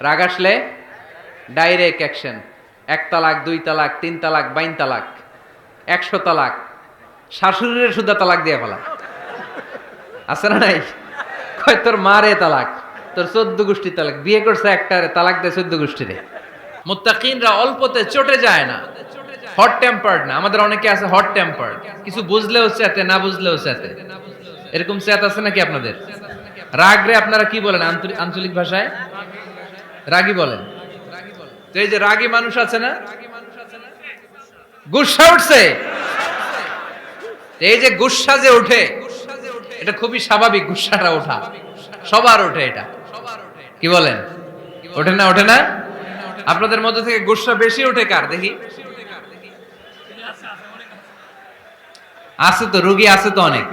রাগ আসলে direct action. 1 তালাক, 2 তালাক, 3 তালাক, 22 তালাক, 100 তালাক, শাশুড়ির সুদ্ধা তালাক দিয়ে ফেলা। আছে না নাই? কয় তোর মারে তালাক, তোর 14 গোষ্ঠী তালাক, বিয়ে করছে একটারে তালাক দেয় 14 গোষ্ঠীরে। মুত্তাকিনরা অল্পতে চটে যায় না, হট টেম্পার্ড না। আমাদের অনেকে আছে হট টেম্পার্ড, কিছু বুঝলেও চেতে, না বুঝলেও চেতে। এরকম চেত আছে নাকি আপনাদের? রাগ রে আপনারা কি বলেন আঞ্চলিক ভাষায়? রাগী বলেন। তো এই যে রাগী মানুষ আছে না, গুসা উঠছে, এই যে গুসা যে ওঠে, এটা খুবই স্বাভাবিক। গুসাটা ওঠা সবার ওঠে, এটা কি বলেন? ওঠে না? ওঠে না? আপনাদের মধ্যে থেকে গুসা বেশি ওঠে কার দেখি? আছে তো, রোগী আছে তো অনেক।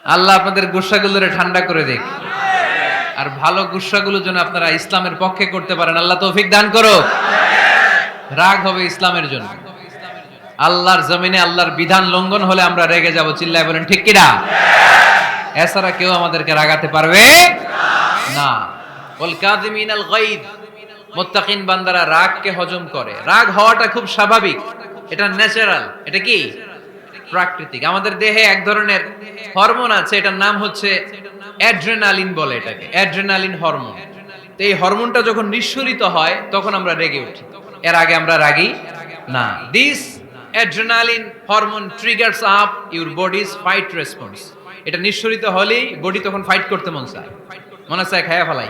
আল্লাহ আপনাদের গুসাগুলোরে ঠান্ডা করে দেখ, আর ভালো গুসাগুলো যেন আপনারা ইসলামের পক্ষে করতে পারেন। আল্লাহ তৌফিক দান করো। রাগ হবে ইসলামের জন্য। আল্লাহর জমিনে আল্লাহর বিধান লঙ্ঘন হলে আমরা রেগে যাব। চিল্লায় বলেন ঠিক কিনা? এছাড়া কেউ আমাদেরকে রাগাতে পারবে না। ওয়াল কাযিমিনাল গায়দ, মুত্তাকিন বান্দারা রাগকে হজম করে। রাগ হওয়াটা খুব স্বাভাবিক, এটা ন্যাচারাল। এটা কি? প্রাকৃতিক। আমাদের দেহে এক ধরনের হরমোন আছে, এটার নাম হচ্ছে অ্যাড্রেনালিন বলে এটাকে, অ্যাড্রেনালিন হরমোন। তো এই হরমোনটা যখন নিঃসরিত হয় তখন আমরা রেগে উঠি। এর আগে আমরা রাগী না। This adrenaline hormone triggers up your bodies fight response. এটা নিঃসরিত হলেই বডি তখন ফাইট করতে মন চায়। মনে চায় খায়া ফেলাই,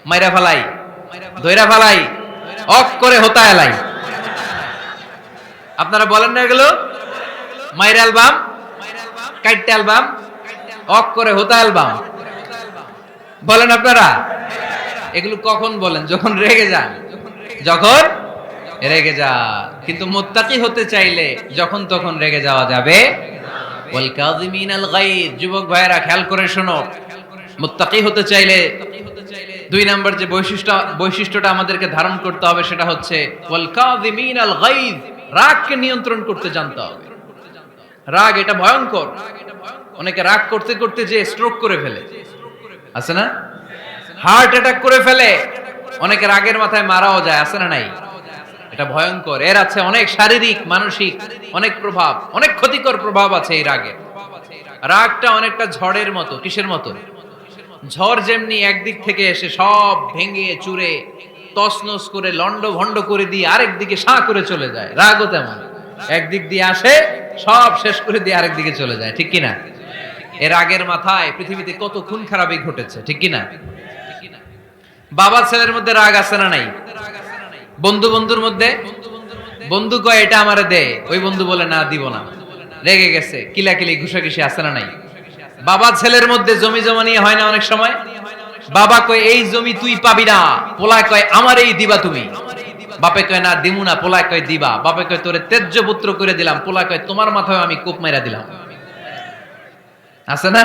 মাইরা ফেলাই, দইরা ফেলাই, অফ করে হোতা এলাই। আপনারা বলেন না এগুলো? মাইরা অ্যালবাম, কাইটটা অ্যালবাম, অফ করে হোতা অ্যালবাম বলেন আপনারা? এগুলো কখন বলেন? যখন রেগে যান। যখন রেগে যান। কিন্তু মুত্তাকি হতে চাইলে যখন তখন রেগে যাওয়া যাবে। ওয়াল কাযিমিনাল গায়দ। যুবক ভাইয়েরা খেয়াল করে শোনো, মুত্তাকি হতে চাইলে 2 নাম্বার যে বৈশিষ্ট্যটা আমাদেরকে ধারণ করতে হবে সেটা হচ্ছে ওয়াল কাযিমিনাল গায়দ। রাগকে নিয়ন্ত্রণ করতে জানতে হবে। রাগ এটা ভয়ঙ্কর। অনেকে রাগ করতে করতে যে স্ট্রোক করে ফেলে, আছে না? হার্ট অ্যাটাক করে ফেলে। অনেকে রাগের মাথায় মারাও যায়, আছে না নাই? এটা ভয়ঙ্কর। এর আছে অনেক শারীরিক, মানসিক অনেক প্রভাব, অনেক ক্ষতিকর প্রভাব আছে এই রাগের। রাগটা অনেকটা ঝড়ের মতো। কিসের মতো? ঝড় যেমনি একদিক থেকে এসে সব ভেঙে চুরে তছনছ করে লন্ড ভন্ড করে দিয়ে আরেক দিকে সাঁ করে চলে যায়, রাগও তেমন। একদিক দিয়ে আসে, সব শেষ করে দিয়ে আরেক দিকে চলে যায়, ঠিক কিনা? এর রাগের মাথায় পৃথিবীতে কত খুন খারাপি ঘটেছে, ঠিক কিনা? বাবা ছেলের মধ্যে রাগ আছে না নাই? বন্ধু বন্ধুর মধ্যে, বন্ধু কয় এটা আমারে দে, ওই বন্ধু বলে না দিব না, রেগে গেছে, কিলাকিলি ঘুষাঘুষি আছে না নাই? বাবা ছেলের মধ্যে জমি জমা নিয়ে হয় না অনেক সময়? বাবা কয় এই জমি তুই পাবি না, পোলা কয় আমারই দিবা তুমি। বাপে কয় না দিমু না, পোলা কয় দিবা। বাপে কয় তোরে তেজ্য পুত্র করে দিলাম, পোলা কয় তোমার মাথায় আমি কূপ মাইরা দিলাম। আছে না?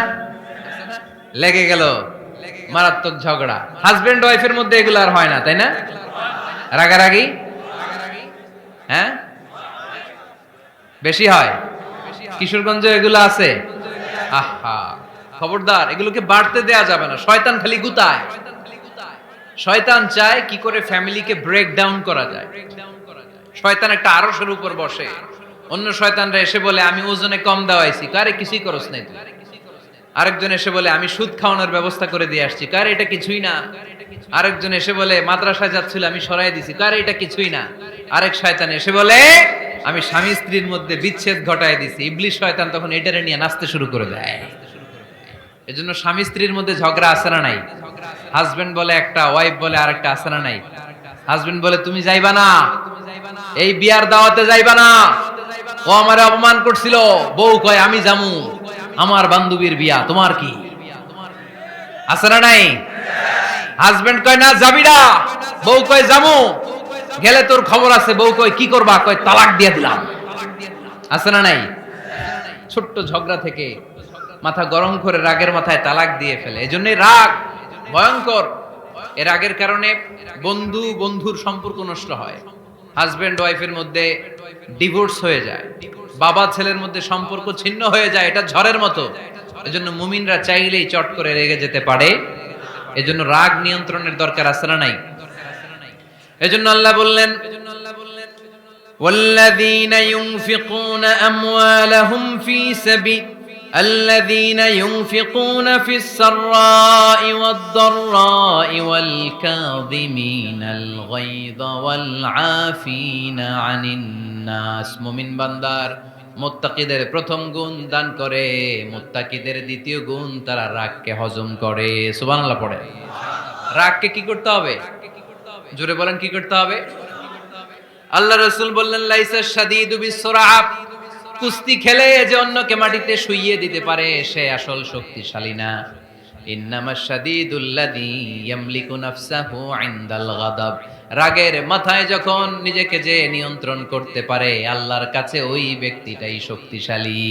লেগে গেল, মারাত্মক ঝগড়া। হাজবেন্ড ওয়াইফের মধ্যে এগুলো আর হয় না, তাই না? রাগারাগি হ্যাঁ বেশি হয়। কিশোরগঞ্জে এগুলো আছে। আহা, খবরদার, এগুলোকে বাড়তে দেয়া যাবে না। শয়তান খালি গুতায়। শয়তান চায় কি করে ফ্যামিলিকে ব্রেক ডাউন করা যায়। শয়তান একটা আরশের উপর বসে, অন্য শয়তানরা এসে বলে আমি ওজনে কম দেওয়াইছি, কারে কিছুই করস নাই তুই। আরেকজন এসে বলে আমি সুদ খাওয়ানোর ব্যবস্থা করে দিয়ে আসছি, কারে এটা কিছুই না। আরেকজন এসে বলে মাদ্রাসায় যাচ্ছিল আমি সরাই দিছি, কারে এটা কিছুই না। আরেক শয়তান এসে বলে আমি স্বামী স্ত্রীর মধ্যে বিচ্ছেদ ঘটায় দিছি। ইবলিশ শয়তান তখন এটারে নিয়ে নাচতে শুরু করে দেয়। এজন্য স্বামী স্ত্রীর মধ্যে ঝগড়া আছে না নাই? হাজবেন্ড বলে একটা, ওয়াইফ বলে আরেকটা, আছে না নাই? হাজবেন্ড বলে তুমি যাইবা না, এই বিয়ার দাওয়াতে যাইবা না, ও আমারে অপমান করছিল। বউ কয় আমি যামু, আমার বান্ধবীর বিয়া, তোমার কি? আছে না নাই? হাজবেন্ড কয় না যাবি না, বউ কয় যামু, গেলে তোর খবর আছে। বউ কয় কি করবা? কয় তালাক দিয়ে দিলাম। আছে না নাই? ছোট্ট ঝগড়া থেকে মাথা গরম করে রাগের মাথায় তালাক দিয়ে ফেলে। এজন্য রাগ ভয়ঙ্কর। এর রাগের কারণে বন্ধু বন্ধুর সম্পর্ক নষ্ট হয়, হাজবেন্ড ওয়াইফের মধ্যে ডিভোর্স হয়ে যায়, বাবা ছেলের মধ্যে সম্পর্ক ছিন্ন হয়ে যায়। এটা ঝড়ের মতো। এজন্য মুমিনরা চাইলেই চট করে রেগে যেতে পারে। এজন্য রাগ নিয়ন্ত্রণের দরকার আছে না নাই? এজন্য আল্লাহ বললেন, والذين ينفقون أموالهم في سبيل الذين ينفقون في السراء والضراء والكاظمين الغيظ والعافين عن الناس মুমিন বান্দার মুত্তাকিদের প্রথম গুণ দান করে, মুত্তাকিদের দ্বিতীয় গুণ তারা রাগকে হজম করে। সুবহানাল্লাহ পড়ে। রাগকে কি করতে হবে? জোরে বলেন, কি করতে হবে? আল্লাহ রাসূল বললেন, লাইসা শাদীদু বিসসুরআ, কুস্তি খেলে যে অন্যকে মাটিতে শুইয়ে দিতে পারে সে আসল শক্তিশালী না। ইন্নামাশ শাদীদুল্লাযী ইয়ামলিকু নাফসাহু ইনদাল গাদাব, রাগের মাথায় যখন নিজেকে যে নিয়ন্ত্রণ করতে পারে আল্লাহর কাছে ওই ব্যক্তিটাই শক্তিশালী।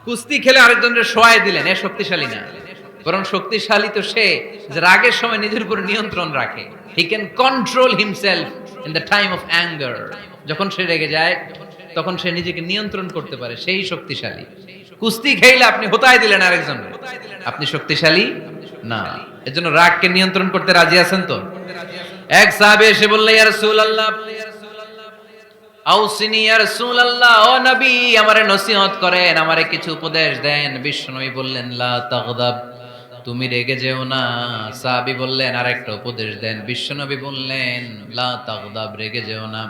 কুস্তি খেলে আরেকজনের শোয়ায় দিলেন, এ শক্তিশালী না, বরং শক্তিশালী তো সে যে রাগের সময় নিজের উপর নিয়ন্ত্রণ রাখে। He can control himself in the time of anger. যখন সে রেগে যায় তখন সে নিজেকে নিয়ন্ত্রণ করতে পারে, সেই শক্তিশালী। কুস্তি খেলে আপনি হোতায় দিলেন আরেকজনকে, আপনি শক্তিশালী না। এজন্য রাগকে নিয়ন্ত্রণ করতে রাজি আছেন তো? এক সাহাবী এসে বলল, ইয়া রাসূলুল্লাহ আউসিনি, ইয়া রাসূলুল্লাহ, ও নবী আমারে নসিহত করেন, আমারে কিছু উপদেশ দেন। বিশ্বনবী বললেন, লা তাগদাব, তুমি রেগে যেও না। সাহাবী বললেন, আরেকটা উপদেশ দেন। বিশ্বনবী বললেন, লা তাগদাব, রেগে যেও না।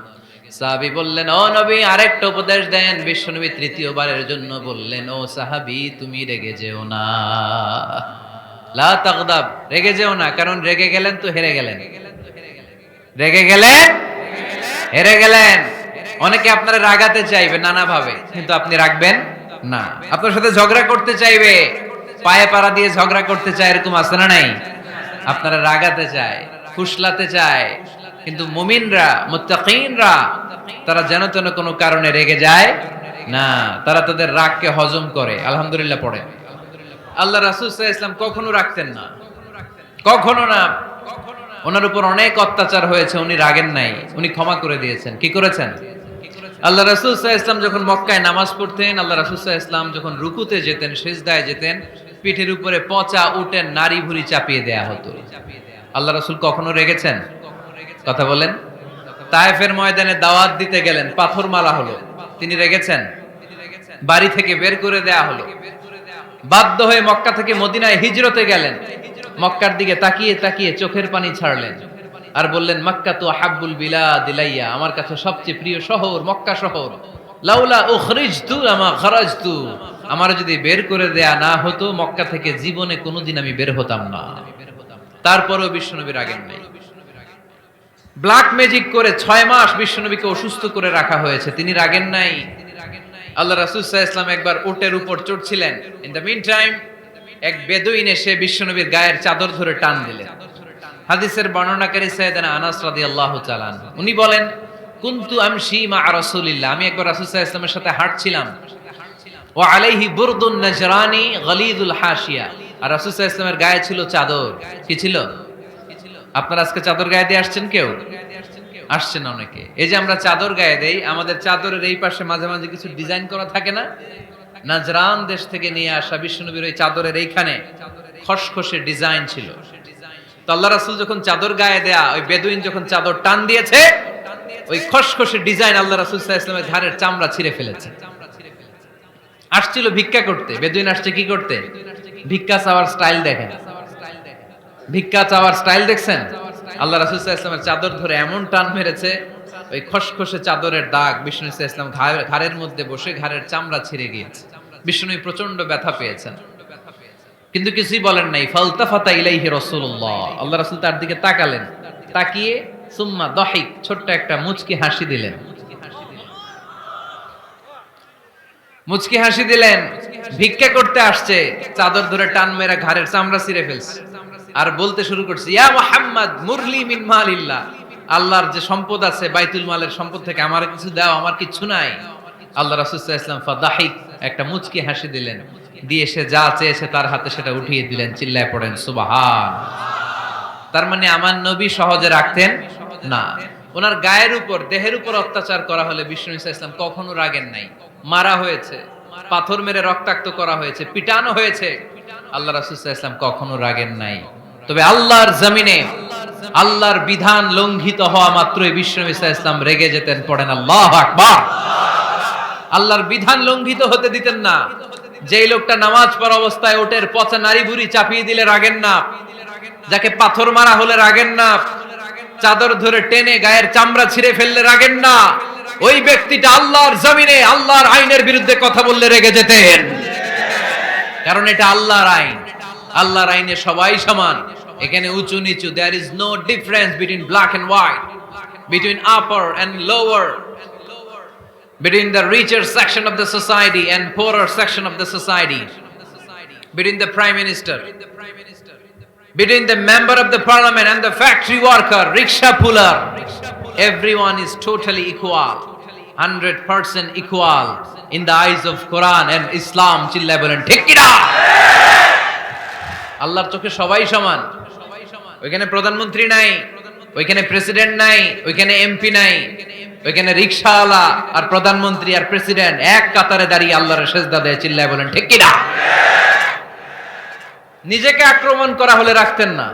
সাহাবী বললেন, ও নবী আরেকটা উপদেশ দেন। বিশ্বনবী তৃতীয়বারের জন্য বললেন, ও সাহাবী তুমি রেগে যেও না, লা তাগদাব, রেগে যেও না। কারণ রেগে গেলেন তো হেরে গেলেন, রেগে গেলেন হেরে গেলেন। অনেকে আপনারা রাগাতে চাইবে নানা ভাবে, কিন্তু আপনি রাখবেন না। আপনার সাথে ঝগড়া করতে চাইবে, পায়ে পাড়া দিয়ে ঝগড়া করতে চায়, এরকম আছে না নাই? আপনারা রাগাতে চায়, ফুসলাতে চায়, কিন্তু মুমিনরা, মুত্তাকিনরা তারা যেন তেন কোনো কারণে রেগে যায় না, তারা তাদের রাগকে হজম করে। আলহামদুলিল্লাহ পড়ে। আল্লাহ রাসূল সাল্লাল্লাহু আলাইহি ওয়াসাল্লাম কখনো রাখতেন না, কখনো না। ওনার উপর অনেক অত্যাচার হয়েছে, উনি রাগেন নাই, উনি ক্ষমা করে দিয়েছেন। কি করেছেন? আল্লাহ রাসূল সাল্লাল্লাহু আলাইহি ওয়াসাল্লাম যখন মক্কায় নামাজ পড়তেন, আল্লাহ রাসূল সাল্লাল্লাহু আলাইহি ওয়াসাল্লাম যখন রুকুতে যেতেন, সিজদায় যেতেন, পিঠের উপরে পচা উটের নাড়ি ভুঁড়ি চাপিয়ে দেয়া হতো। আল্লাহ রাসূল কখনো রেগেছেন? কথা বলেন। তায়েফের ময়দানে দাওয়াত দিতে গেলেন, পাথর মারা হলো, তিনি রেগেছেন? বাড়ি থেকে বের করে দেয়া হলো, বাধ্য হয়ে মক্কা থেকে মদিনায় হিজরতে গেলেন। মক্কার দিকে তাকিয়ে তাকিয়ে চোখের পানি ছাড়লেন আর বললেন, মক্কা তো হাব্বুল বিলাদ ইলাইয়া, আমার কাছে সবচেয়ে প্রিয় শহর মক্কা শহর। লাউলা উখরিজতু আমা খারাজতু, আমার যদি বের করে দেয়া না হতো মক্কা থেকে জীবনে কোনোদিন আমি বের হতাম না। তারপরেও বিশ্বনবী রাগেন নাই। ব্ল্যাক ম্যাজিক করে 6 মাস বিশ্বনবীকে অসুস্থ করে রাখা হয়েছে, তিনি রাগেন নাই। আল্লাহ রাসূল সাল্লাল্লাহু আলাইহি ওয়াসাল্লাম একবার উটের উপর চড়ছিলেন। ইন দ্য মিন টাইম এক বেদুইন এসে বিশ্বনবীর গায়ের চাদর ধরে টান দিলেন। হাদিসের বর্ণনাকারী সাইয়েদনা আনাস রাদিয়াল্লাহু তাআলা উনি বলেন, কুনতু আমশি মা রাসূলিল্লাহ, আমি একবার রাসূল সাল্লাল্লাহু আলাইহি ওয়াসাল্লামের সাথে হাঁটছিলাম। ওয়া আলাইহি বুরদুন নাজরানি গলিদুল হাশিয়া, আর রাসূল সাল্লাল্লাহু আলাইহি ওয়াসাল্লামের গায়ে ছিল চাদর। কি ছিল? আপনারা আজকে চাদর গায়ে দিয়ে আসছেন? কেউ আসছেন? অনেকে। এই যে আমরা চাদর গায়ে দেই, আমাদের চাদরের এই পাশে মাঝে মাঝে কিছু ডিজাইন করা থাকে না? নাজরান দেশ থেকে নিয়ে আসা বিশ্বনবীর ওই চাদরের এইখানে খসখসে ডিজাইন ছিল। তো আল্লাহ রাসূল যখন চাদর গায়ে দেয়া, ওই বেদুইন যখন চাদর টান দিয়েছে, ওই খসখসে ডিজাইন আল্লাহ রাসূল সাল্লাল্লাহু আলাইহি ওয়াসাল্লামের ঘাড়ের চামড়া ছিঁড়ে ফেলেছে। আসছিল ভিক্ষা করতে। বেদুইন আসছে কি করতে? ভিক্ষা চাওয়ার স্টাইল দেখেন, ভিক্ষা চাওয়ার স্টাইল দেখছেন? আল্লাহ রাসূল সাল্লাল্লাহু আলাইহি ওয়াসাল্লামের চাদর ধরে এমন টান মেরেছে, ওই খসখসে চাদরের দাগ বিষ্ণু সাল্লাল্লাহু আলাইহি ওয়াসাল্লাম ঘাড়ের মধ্যে বসে ঘাড়ের চামড়া ছিঁড়ে গিয়েছে। বিষ্ণু প্রচন্ড ব্যথা পেয়েছেন, কিন্তু কিছুই বলেন নাই। ফালতাফাতা ইলাইহি রাসূলুল্লাহ, আল্লাহ রাসূল তার দিকে তাকালেন, তাকিয়ে সুম্মা দাহিক, ছোট্ট একটা মুচকি হাসি দিলেন। মুচকি হাসি দিলেন। ভিক্ষা করতে আসছে, চাদর ধরে টান মেরে ঘাড়ের চামড়া ছিঁড়ে ফেলছে, আর বলতে শুরু করছে, ইয়া মুহাম্মদ মুরলি মিন মালিল্লাহ, আল্লাহর যে সম্পদ আছে বাইতুল মালের সম্পদ থেকে আমার কিছু দাও, আমার কিছু নাই। আল্লাহ রাসূল সাল্লাল্লাহু আলাইহি ওয়াসাল্লাম ফাদাহিক, একটা মুচকি হাসি দিলেন, দিয়ে সে যা চেয়েছে তার হাতে সেটা উঠিয়ে দিলেন। চিল্লায় পড়েন সুবহান। তার মানে আমার নবী সহজে রাখতেন না। ওনার গায়ের উপর, দেহের উপর অত্যাচার করা হলে বিষ্ণু সাল্লাল্লাহু আলাইহি ওয়াসাল্লাম কখনো রাগেন নাই। মারা হয়েছে, পাথর মেরে রক্তাক্ত করা হয়েছে, পিটানো হয়েছে, আল্লাহ রাসূল সাল্লাল্লাহু আলাইহি ওয়াসাল্লাম কখনো রাগেন নাই। তবে আল্লাহর জমিনে আল্লাহর বিধান লঙ্ঘিত হওয়া মাত্রই বিশ্বনবী সাল্লাল্লাহু আলাইহি ওয়াসাল্লাম রেগে যেতেন। পড়েন আল্লাহু আকবার। আল্লাহর বিধান লঙ্ঘিত হতে দিতেন না। যেই লোকটা নামাজ পড়া অবস্থায় ওটের পচা নারী বুড়ি চাপিয়ে দিলে রাগেন না, যাকে পাথর মারা হলে রাগেন না, চাদর ধরে টেনে গায়ের চামড়া ছিঁড়ে ফেললে রাগেন না, ওই ব্যক্তিটা আল্লাহর জমিনে আল্লাহর আইনের বিরুদ্ধে কথা বললে রেগে যেতেন। কারণ এটা আল্লাহর আইন, আল্লাহর আইনে সবাই সমান। এখানে উঁচু নিচু, there is no difference between black and white, between upper and lower, between the richer section of the society and poorer section of the society, between the prime minister, between the member of the parliament and the factory worker, rickshaw puller. Everyone is totally equal, 100% equal in the eyes of Quran and Islam. চিল্লায় বলেন ঠিক কি না? আল্লাহর চোখে সবাই সমান। ওইখানে প্রধানমন্ত্রী নাই, ওইখানে প্রেসিডেন্ট নাই, ওইখানে এমপি নাই, ওইখানে রিকশাওয়ালা আর প্রধানমন্ত্রী আর প্রেসিডেন্ট এক কাতারে দাঁড়িয়ে আল্লাহর সেজদা দেয়। চিল্লায় বলেন ঠিক কি না? নিজেকে আক্রমণ করা হলে রাখতেন না,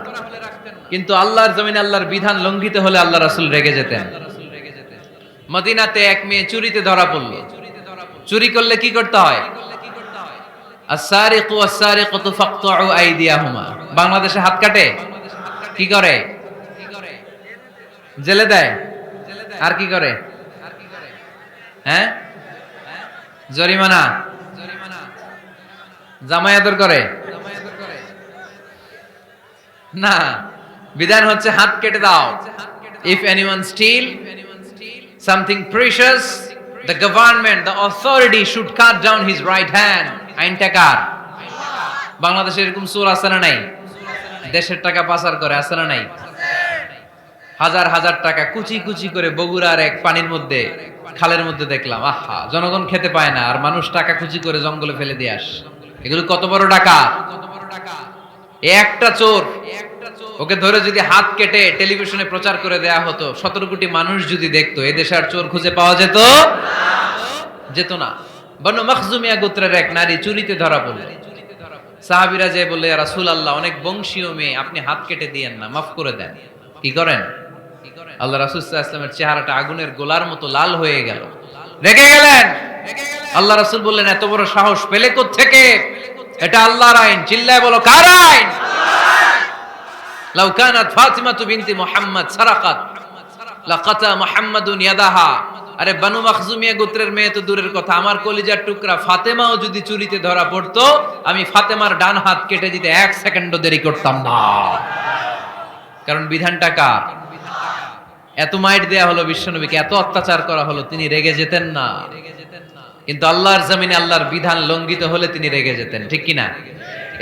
কিন্তু আল্লাহর জমিনে আল্লাহর বিধান লঙ্ঘিত হলে আল্লাহ রাসূল রেগে যেতেন। মদিনাতে এক মেয়ে চুরিতে ধরা পড়ল। চুরি করলে কি করতে হয়? আস-সারিকু ওয়াস-সারিকাতু ফাকতুউ আইদিয়াহুমা। বাংলাদেশে হাত কাটে, কি করে? জেলে দেয়। আর কি করে? হ্যাঁ, জরিমানা, জামাই আদর করে না, বিধান হচ্ছে হাত কেটে দাও। If anyone steal something precious, the government, the authority should cut down his right hand. আইনটা কার? বাংলাদেশে এরকম চোর আছে না নাই? দেশের টাকা পাচার করে, আছে না নাই? হাজার হাজার টাকা কুচি কুচি করে বগুড়ার এক পানির মধ্যে, খালের মধ্যে দেখলাম। আহা, জনগণ খেতে পায় না আর মানুষ টাকা কুচি করে জঙ্গলে ফেলে দিয়ে আস। এগুলো কত বড় টাকা! একটা চোর, ওকে ধরে যদি হাত কেটে টেলিভিশনে প্রচার করে দেয়া হতো, 17 কোটি মানুষ যদি দেখতো, এদেশে আর চোর খুঁজে পাওয়া যেত না। বনু মখজুমিয়া গোত্রের এক নারী চুরিতে ধরা পড়ল। সাহাবীরা যে বললে, ইয়া রাসূলুল্লাহ, অনেক বংশীয় মেয়ে, আপনি হাত কেটে দিয়েন না, মাফ করে দেন। কি করেন? আল্লাহ রাসূল সাল্লাল্লাহু আলাইহি ওয়াসাল্লামের চেহারাটা আগুনের গোলার মতো লাল হয়ে গেল, রেগে গেলেন। আল্লাহ রাসূল বললেন, এত বড় সাহস পেলে কোত্থেকে? এটা আল্লাহর আইন। চিল্লায় বলো, কার আইন? লাউ কানাত ফাতিমাতু বিনতি মুহাম্মদ সারাকাত লাকাতা মুহাম্মাদুন ইয়াদাহা। আরে বনু মখজুমিয়া গোত্রের মেয়ে তো দূরের কথা, আমার কলিজার টুকরা ফাতেমাও যদি চুরিতে ধরা পড়তো, আমি ফাতেমার ডান হাত কেটে দিতে 1 সেকেন্ডও দেরি করতাম না। কারণ বিধানটা কার? এত মাইট দেয়া হলো বিশ্বনবীকে, এত অত্যাচার করা হলো, তিনি রেগে যেতেন না। কিন্তু আল্লাহর জমিনে আল্লাহর বিধান লঙ্ঘিত হলে তিনি রেগে যেতেন, ঠিক কিনা?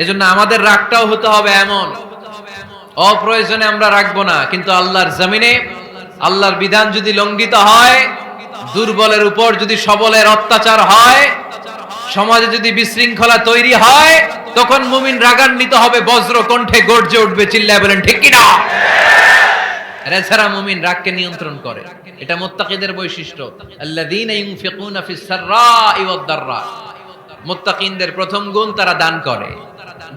এজন্য আমাদের রাগটাও হতে হবে এমন, অপ্রয়োজনে আমরা রাখবো না, কিন্তু আল্লাহর জমিনে আল্লাহর বিধান যদি লঙ্ঘিত হয়, দুর্বলের উপর যদি সবলের অত্যাচার হয়, সমাজে যদি বিশৃঙ্খলা তৈরি হয়, তখন মুমিন রাগান্বিত হবে, বজ্র কণ্ঠে গর্জে উঠবে। চিল্লায় বলেন ঠিক কিনা? এছাড়া মুমিন রাগকে নিয়ন্ত্রণ করে, এটা মুত্তাকিদের বৈশিষ্ট্য। আল্লাযীনা ইউনফিকুনা ফিস সাররাই ওয়াদ দাররা। মুত্তাকিনদের প্রথম গুণ, তারা দান করে।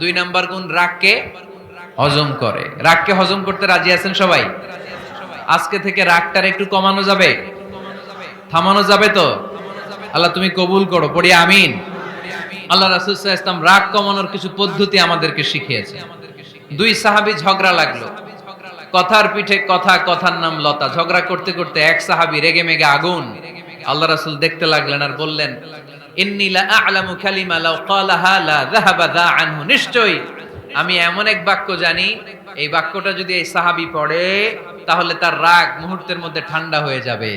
2 নাম্বার গুণ, রাগকে হজম করে। রাগকে হজম করতে রাজি আছেন সবাই? আজকে থেকে রাগটার একটু কমানো যাবে, থামানো যাবে তো? আল্লাহ তুমি কবুল করো, পড়ি আমিন। আল্লাহ রাসূল সাল্লাল্লাহু আলাইহি ওয়াসাল্লাম রাগ কমানোর কিছু পদ্ধতি আমাদেরকে শিখিয়েছে। 2 সাহাবী ঝগড়া লাগলো, কথার পিঠে কথা, কথার নাম লতা। ঝগড়া করতে করতে এক সাহাবী রেগে মেগে আগুন। আল্লাহ রাসূল দেখতে লাগলেন আর বললেন, ইন্নী লা আ'লামু কালিমা লাউ ক্বালাহা লা যাহাবা যা আনহু। নিশ্চয়ই আমি এমন এক বাক্য জানি, এই বাক্যটা যদি এই সাহাবী পড়ে, তাহলে তার রাগ মুহূর্তের মধ্যে ঠান্ডা হয়ে যাবে।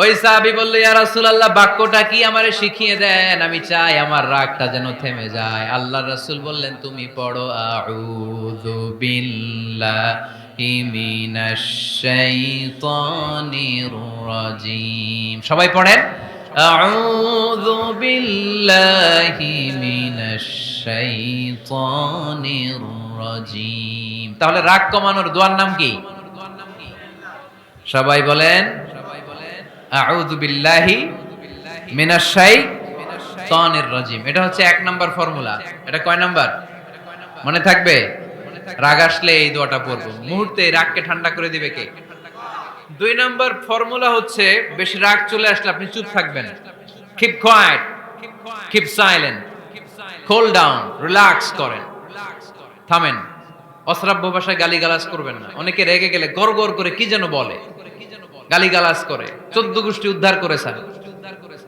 ওই সাহাবী বলল, ইয়া রাসূলুল্লাহ, বাক্যটা কি আমারে শিখিয়ে দেন, আমি চাই আমার রাগটা যেন থেমে যায়। আল্লাহর রাসূল বললেন, তুমি পড়ো, আউযু বিল্লাহি মিনাশ শাইতানির রাজীম। সবাই পড়েন, আউযু বিল্লাহি মিনাশ শাইতানির রাজীম। তাহলে রাগ কমানোর দোয়ার নাম কি? সবাই বলেন, আউযু বিল্লাহি মিনাশ শাইতানির শাইতানির রাজিম। এটা হচ্ছে 1 নাম্বার ফর্মুলা। এটা কয় নাম্বার? মনে থাকবে? রাগ আসলে এই দোয়াটা পড়বো, মুহূর্তে রাগকে ঠান্ডা করে দিবে কে? 2 নাম্বার ফর্মুলা হচ্ছে বেশি রাগ চলে আসলে আপনি চুপ থাকবেন। Keep coed, keep silent, cool down, relax করেন, থামেন। অশ্রাব্য ভাষায় গালিগালাজ করবেন না। অনেকে রেগে গেলে গড়গড় করে কি যেন বলে, গালিগালাজ করে, 14 গোষ্ঠী উদ্ধার করে স্যার,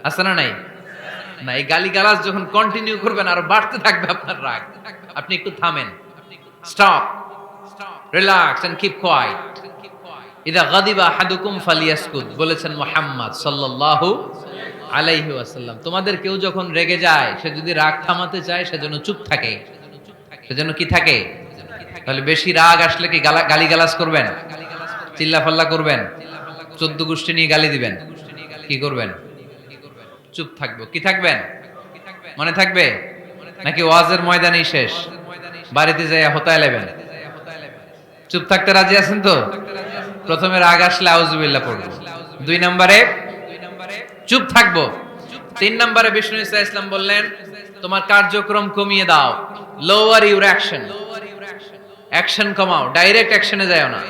আছে না নাই? না, এই গালিগালাজ যখন কন্টিনিউ করবেন আরো বাড়তে থাকবে আপনার রাগ। আপনি একটু থামেন, stop, relax and keep quiet. ইদা গাদিবা আহাদুকুম ফালিয়াসকুত, বলেছেন মুহাম্মদ সাল্লাল্লাহু আলাইহি ওয়াসাল্লাম, তোমাদের কেউ যখন রেগে যায়, সে যদি রাগ থামাতে চায় সেজন্য চুপ থাকে। সেজন্য কি থাকে? তাহলে বেশি রাগ আসলে কি গালিগালাজ করবেন, চিল্লাফাল্লা করবেন, 14 গোষ্ঠী নিয়ে গালি দিবেন, কি করবেন? চুপ থাকবো। কি থাকবেন? মনে থাকবে? নাকি ওয়াজের ময়দানেই শেষ, বাড়িতে যাইয়া হোতায় লেবেন? চুপ থাকতে রাজি আছেন তো? প্রথমে রাগ আসলে আউযুবিল্লাহ পড়বো, 2 নম্বরে চুপ থাকবো, 3 নম্বরে বিষ্ণু ঈসা ইসলাম বললেন তোমার কার্যক্রম কমিয়ে দাও, লোয়ার ইউর অ্যাকশন, অ্যাকশন কমাও, ডাইরেক্ট অ্যাকশনে যাও না।